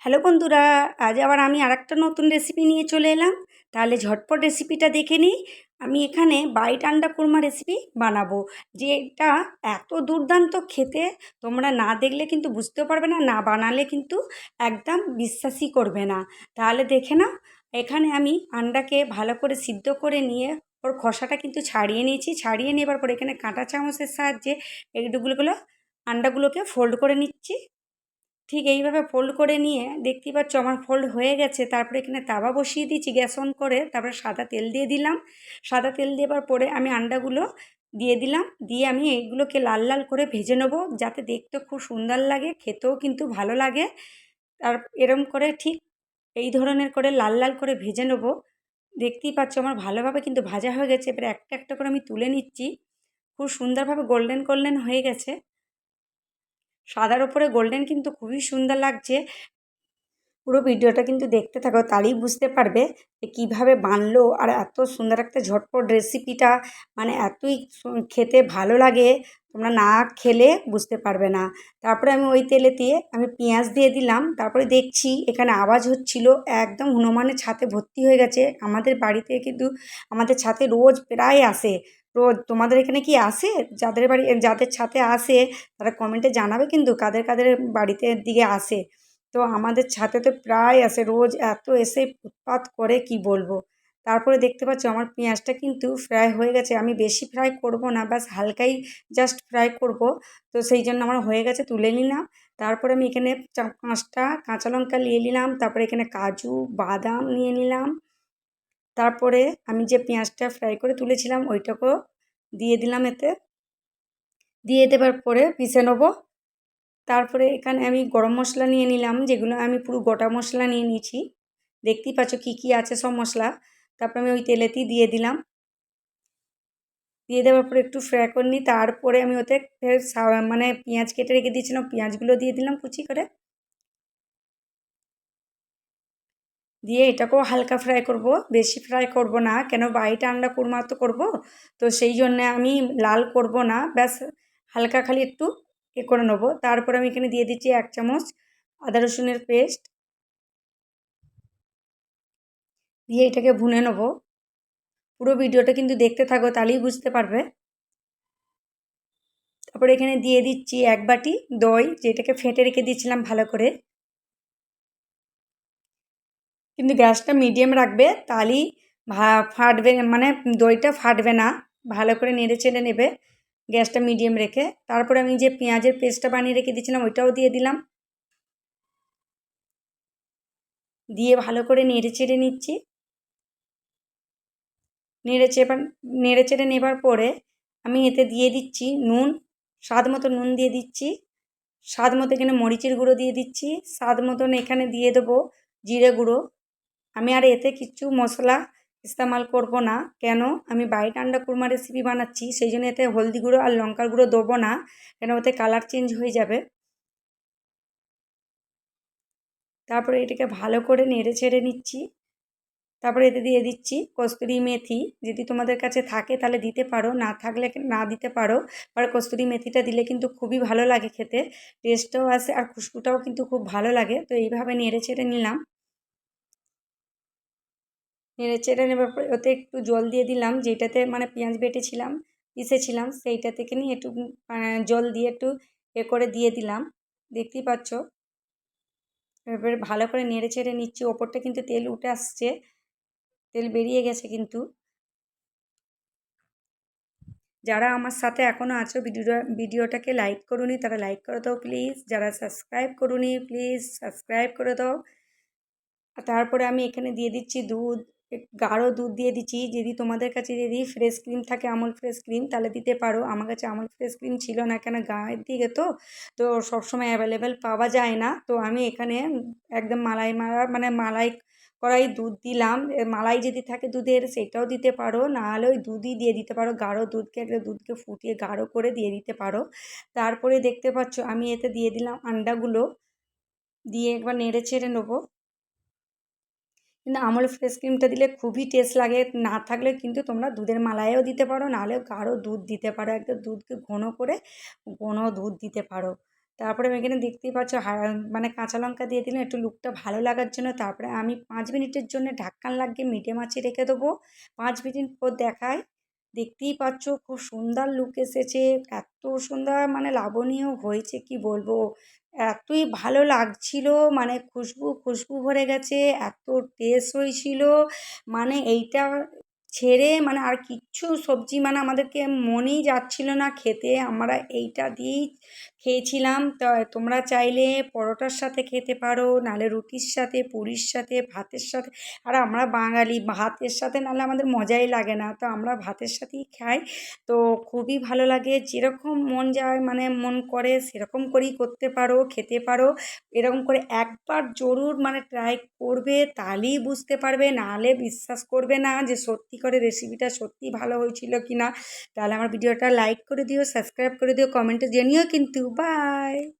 Hello বন্ধুরা, আজ আবার আমি আরেকটা নতুন রেসিপি নিয়ে চলে এলাম। তাহলে ঝটপট রেসিপিটা দেখে নিই। আমি এখানে বাইট আন্ডা কুরমা রেসিপি বানাবো, যেটা এত দুর্দান্ত খেতে, তোমরা না দেখলে কিন্তু বুঝতেও পারবে না, না বানালে কিন্তু একদম বিশ্বাসই করবে না। তাহলে দেখে নাও। এখানে আমি আন্ডাকে ভালো করে সিদ্ধ করে নিয়ে ওর খোসাটা কিন্তু ছাড়িয়ে নিয়েছি। ছাড়িয়ে নেবার পরে এখানে কাঁটা চামচের সাহায্যে এইগুলো আন্ডাগুলোকে ফোল্ড করে নিচ্ছি। ঠিক এইভাবে ফোল্ড করে নিয়ে দেখতেই পাচ্ছ আমার ফোল্ড হয়ে গেছে। তারপরে এখানে তাওয়া বসিয়ে দিয়েছি গ্যাস অন করে। তারপরে সাদা তেল দিয়ে দিলাম। সাদা তেল দেওয়ার পরে আমি আন্ডাগুলো দিয়ে দিলাম। দিয়ে আমি এইগুলোকে লাল লাল করে ভেজে নেবো, যাতে দেখতে খুব সুন্দর লাগে, খেতেও কিন্তু ভালো লাগে। আর এরম করে ঠিক এই ধরনের করে লাল লাল করে ভেজে নেবো। দেখতেই পাচ্ছ আমার ভালোভাবে কিন্তু ভাজা হয়ে গেছে। এবারে একটা একটা করে আমি তুলে নিচ্ছি। খুব সুন্দরভাবে গোল্ডেন গোল্ডেন হয়ে গেছে। সাদার ওপরে গোল্ডেন কিন্তু খুবই সুন্দর লাগছে। পুরো ভিডিওটা কিন্তু দেখতে থাকো, তাহলেই বুঝতে পারবে যে কীভাবে বানলো। আর এত সুন্দর একটা ঝটপট রেসিপিটা, মানে এতই খেতে ভালো লাগে, তোমরা না খেলে বুঝতে পারবে না। তারপরে আমি ওই তেলে দিয়ে আমি পেঁয়াজ দিয়ে দিলাম। তারপরে দেখছি এখানে আওয়াজ হচ্ছিল, একদম হনুমানের ছাতে ভর্তি হয়ে গেছে। আমাদের বাড়িতে কিন্তু আমাদের ছাতে রোজ প্রায় আসে। রোজ তোমাদের এখানে কি আসে? যাদের বাড়ি, যাদের ছাতে আসে তারা কমেন্টে জানাবে কিন্তু কাদের কাদের বাড়িতে দিকে আসে। তো আমাদের ছাদে তো প্রায় আসে, রোজ এত এসে উৎপাত করে কি বলবো। তারপরে দেখতে পাচ্ছ আমার পেঁয়াজটা কিন্তু ফ্রাই হয়ে গেছে। আমি বেশি ফ্রাই করব না, বাস হালকাই জাস্ট ফ্রাই করব। তো সেই জন্য আমার হয়ে গেছে, তুলে নিলাম। তারপরে আমি এখানে 4-5টা কাঁচা লঙ্কা নিয়ে নিলাম। তারপরে এখানে কাজু বাদাম নিয়ে নিলাম। তারপরে আমি যে পেঁয়াজটা ফ্রাই করে তুলেছিলাম ওইটাকেও দিয়ে দিলাম এতে। দিয়ে দেবার পরে পিষে নেবো। তারপরে এখানে আমি গরম মশলা নিয়ে নিলাম, যেগুলো আমি পুরো গোটা মশলা নিয়ে নিয়েছি। দেখতেই পাচ্ছ কী কী আছে সব মশলা। তারপরে আমি ওই তেলেতেই দিয়ে দিলাম। দিয়ে দেওয়ার পরে একটু ফ্রাই করে নিই। তারপরে আমি ওতে ফের মানে পেঁয়াজ কেটে রেখে দিয়েছিলাম, পেঁয়াজগুলো দিয়ে দিলাম কুচি করে। দিয়ে এটাকেও হালকা ফ্রাই করব, বেশি ফ্রাই করব না, কেন বাইটা আন্ডা কুরমা তো করব। তো সেই জন্যে আমি লাল করব না, ব্যাস হালকা খালি একটু করে নেবো। তারপরে আমি এখানে দিয়ে দিচ্ছি 1 চামচ আদা রসুনের পেস্ট। দিয়ে এটাকে ভুনে নেবো। পুরো ভিডিওটা কিন্তু দেখতে থাকো, তাহলেই বুঝতে পারবে। তারপরে এখানে দিয়ে দিচ্ছি 1 বাটি দই, যেটাকে ফেটে রেখে দিয়েছিলাম ভালো করে। কিন্তু গ্যাসটা মিডিয়াম রাখবে, তাহলেই ফাটবে, মানে দইটা ফাটবে না। ভালো করে নেড়ে চেড়ে নেবে গ্যাসটা মিডিয়াম রেখে। তারপরে আমি যে পেঁয়াজের পেস্টটা বানিয়ে রেখে দিয়েছিলাম ওইটাও দিয়ে দিলাম। দিয়ে ভালো করে নেড়ে চেড়ে নিচ্ছি। নেড়ে চেড়ে নেবার পরে আমি এতে দিয়ে দিচ্ছি নুন। স্বাদ মতো নুন দিয়ে দিচ্ছি। স্বাদ মতো এখানে মরিচের গুঁড়ো দিয়ে দিচ্ছি। স্বাদ মতন এখানে দিয়ে দেবো জিরে গুঁড়ো। আমি আর এতে কিচ্ছু মশলা ইস্তেমাল করব না, কেন আমি বাইট আন্ডা কুরমা রেসিপি বানাচ্ছি, সেই জন্য এতে হলদি গুঁড়ো আর লঙ্কার গুঁড়ো দেবো না, কেন ওতে কালার চেঞ্জ হয়ে যাবে। তারপরে এটাকে ভালো করে নেড়ে ছেড়ে নিচ্ছি। তারপরে এতে দিয়ে দিচ্ছি কস্তুরি মেথি। যদি তোমাদের কাছে থাকে তাহলে দিতে পারো, না থাকলে না দিতে পারো। আর কস্তুরি মেথিটা দিলে কিন্তু খুবই ভালো লাগে খেতে, টেস্টও আসে আর খুশবুটাও কিন্তু খুব ভালো লাগে। তো এইভাবে নেড়ে ছেড়ে নিলাম। নেড়ে চেড়ে নেবার পরে ওতে একটু জল দিয়ে দিলাম, যেটাতে মানে পেঁয়াজ বেটেছিলাম, পিষেছিলাম, সেইটা থেকে নিয়ে একটু জল দিয়ে একটু করে দিয়ে দিলাম। দেখতেই পাচ্ছ। এবারে ভালো করে নেড়ে চেড়ে নিচ্ছি। ওপরটা কিন্তু তেল উঠে আসছে, তেল বেরিয়ে গেছে কিন্তু। যারা আমার সাথে এখনও আছো, ভিডিওটাকে লাইক করোনি তারা লাইক করে দাও প্লিজ। যারা সাবস্ক্রাইব করোনি প্লিজ সাবস্ক্রাইব করে দাও। আর তারপরে আমি এখানে দিয়ে দিচ্ছি দুধ। গাঢ় দুধ দিয়ে দিচ্ছি। যদি তোমাদের কাছে যদি ফ্রেশ ক্রিম থাকে, আমুল ফ্রেশ ক্রিম, তাহলে দিতে পারো। আমার কাছে আমুল ফ্রেশ ক্রিম ছিল না, কেন গাঁয়ের দিকে তো সবসময় অ্যাভেলেবেল পাওয়া যায় না। তো আমি এখানে একদম মালাই মারা, মানে মালাই করাই দুধ দিলাম। মালাই যদি থাকে দুধের সেটাও দিতে পারো, না হলে ওই দুধই দিয়ে দিতে পারো। গাঢ় দুধকে একদম দুধকে ফুটিয়ে গাঢ় করে দিয়ে দিতে পারো। তারপরে দেখতে পাচ্ছ আমি এতে দিয়ে দিলাম আন্ডাগুলো। দিয়ে একবার নেড়ে ছেড়ে নেবো। কিন্তু আমুল ফ্রেশ ক্রিমটা দিলে খুবই টেস্ট লাগে। না থাকলে কিন্তু তোমরা দুধের মালাইও দিতে পারো, নাহলে গাঢ় দুধ দিতে পারো। একদম দুধকে ঘন করে ঘন দুধ দিতে পারো। তারপরে আমি এখানে দেখতেই পাচ্ছ মানে কাঁচা লঙ্কা দিয়ে দিলাম একটু লুকটা ভালো লাগার জন্য। তারপরে আমি 5 মিনিটের জন্য ঢাক্কান লাগিয়ে মিডিয়াম আঁচে রেখে দেবো। 5 মিনিট পর দেখায়, দেখতেই পাচ্ছ খুব সুন্দর লুক এসেছে, এত সুন্দর মানে লাবণীয় হয়েছে কি বলবো, এতই ভালো লাগছিল, মানে খুশবু খুশবু ভরে গেছে, এত টেস্ট হয়েছিল, মানে এইটা ছেড়ে মানে আর কিচ্ছু সবজি মানে আমাদেরকে মনেই যাচ্ছিল না খেতে, আমরা এইটা দিয়েই খেয়েছিলাম। তা তোমরা চাইলে পরোটার সাথে খেতে পারো, নাহলে রুটির সাথে, পুরীর সাথে, ভাতের সাথে। আর আমরা বাঙালি, ভাতের সাথে নাহলে আমাদের মজাই লাগে না, তো আমরা ভাতের সাথেই খাই। তো খুবই ভালো লাগে, যেরকম মন যায় মানে মন করে সেরকম করেই করতে পারো, খেতে পারো। এরকম করে একবার জরুর মানে ট্রাই করবে, তাহলেই বুঝতে পারবে, নাহলে বিশ্বাস করবে না যে সত্যি করে রেসিপিটা সত্যি ভালো হয়েছিল কি না। তাহলে আমার ভিডিওটা লাইক করে দিও, সাবস্ক্রাইব করে দিও, কমেন্টে জানিও কিন্তু। বাই।